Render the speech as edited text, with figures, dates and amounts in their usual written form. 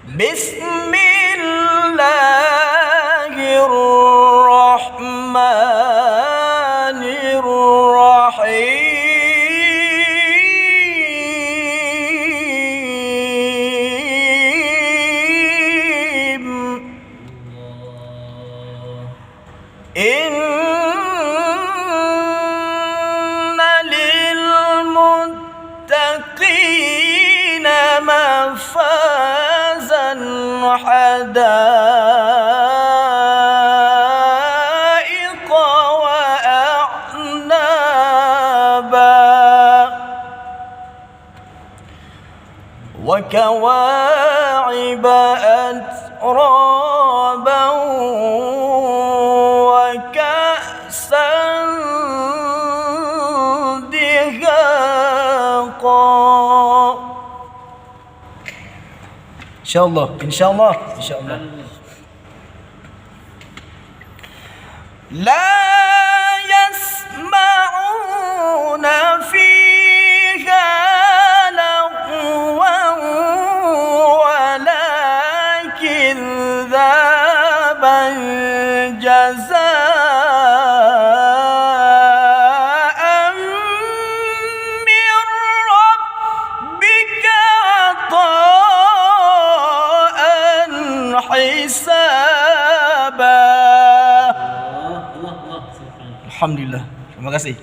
Bismillahirrahmanirrahim. Inna lil muttaqina mafazan hadaiqa wa a'naba wa kawa'iba atraba wa ka'san dihaqa. InsyaAllah, insyaAllah, insyaAllah. La yasma'una fiha lagwan wala kidzaban jazaa'an min rabbika 'ata'an hisaba. Alhamdulillah. Terima kasih.